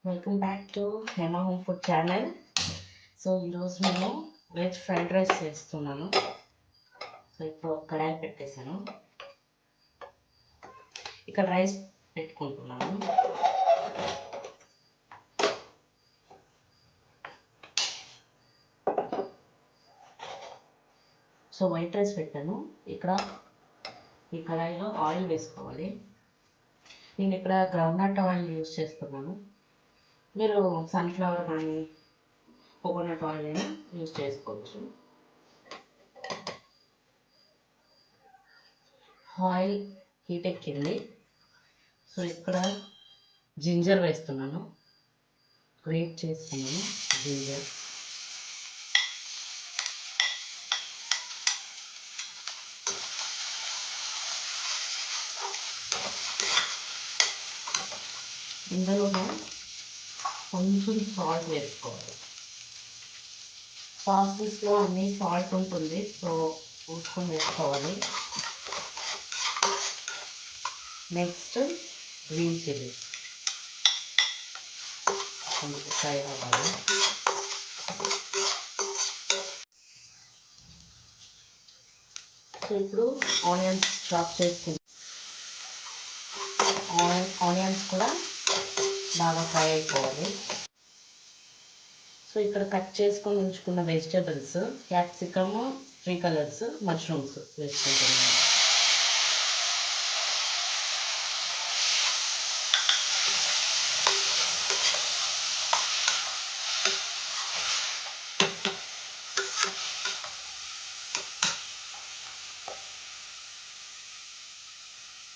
Welcome back to Hema home food channel. So ఈరోజు నేను veg fried rice చేస్తున్నాను. So ఇప్పుడు కడాయి పెట్టేశాను, ఇక్కడ రైస్ పెట్టుకుంటున్నాను. సో వైట్ రైస్ పెట్టాను. ఇక్కడ ఈ కడాయిలో ఆయిల్ వేసుకోవాలి. నేను ఇక్కడ గ్రౌండ్నట్ ఆయిల్ యూజ్ చేస్తున్నాను. మీరు సన్ఫ్లవర్ కానీ కోకోనట్ ఆయిల్ అయినా యూజ్ చేసుకోవచ్చు. ఆయిల్ హీట్ ఎక్కింది. సో ఇక్కడ జింజర్ వేస్తున్నాను, గ్రేట్ చేస్తున్నాను జింజర్. ఇందులోనే కొంచెం సాల్ట్ వేసుకోవాలి. సాసెస్లో అన్ని సాల్ట్ ఉంటుంది, సో చూసుకొని వేసుకోవాలి. నెక్స్ట్ గ్రీన్ చిల్లీ కొంచెం ఫ్రై అవ్వాలి. సో ఇప్పుడు ఆనియన్స్ చాప్ చేసుకుంటాం. ఆనియన్స్ కూడా బాగా ఫ్రై అయిపోవాలి. సో ఇక్కడ కట్ చేసుకొని ఉంచుకున్న వెజిటబుల్స్, క్యాప్సికమ్, 3 కలర్స్, మష్రూమ్స్ వేసుకుంటున్నాను.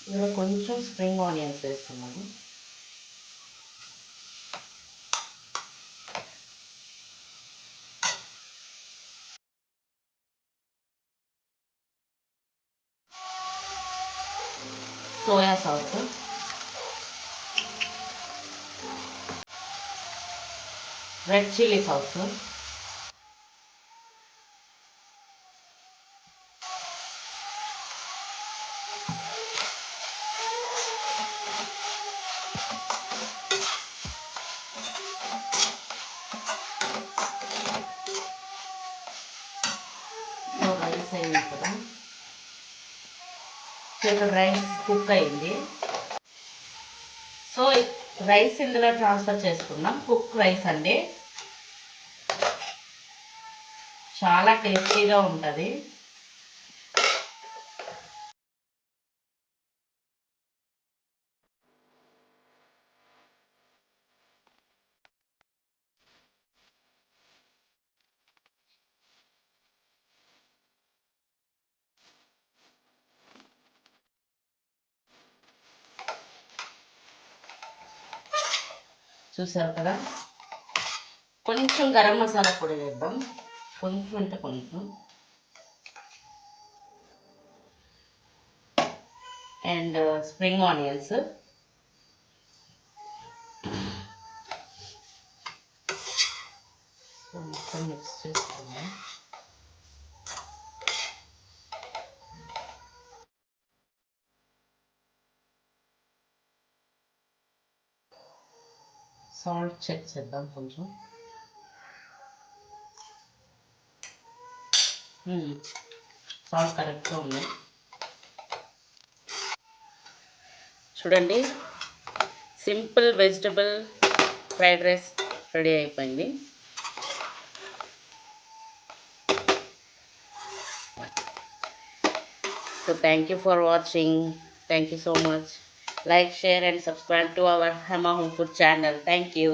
ఇందులో కొంచెం స్ప్రింగ్ ఆనియన్స్ వేస్తున్నాను. Soya sauce, red chilli sauce, rice అయింది కదా. సో ఇక్కడ రైస్ కుక్ అయింది. సో రైస్ ఇందులో ట్రాన్స్ఫర్ చేసుకున్నాం. కుక్ రైస్ అండి, చాలా టేస్టీగా ఉంటుంది. చూసారు కదా. కొంచెం గరం మసాలా పొడి వేద్దాం, కొంచెం అంటే కొంచెం. అండ్ స్ప్రింగ్ ఆనియన్స్, మొత్తం మిక్స్ చేసుకుందాం. సాల్ట్ చెక్ చేద్దాం కొంచెం. సాల్ట్ కరెక్ట్గా ఉంది. చూడండి, simple vegetable fried rice ready అయిపోయింది. So thank you for watching. Thank you so much. Like, share and subscribe to our Hema Home Food channel. Thank you.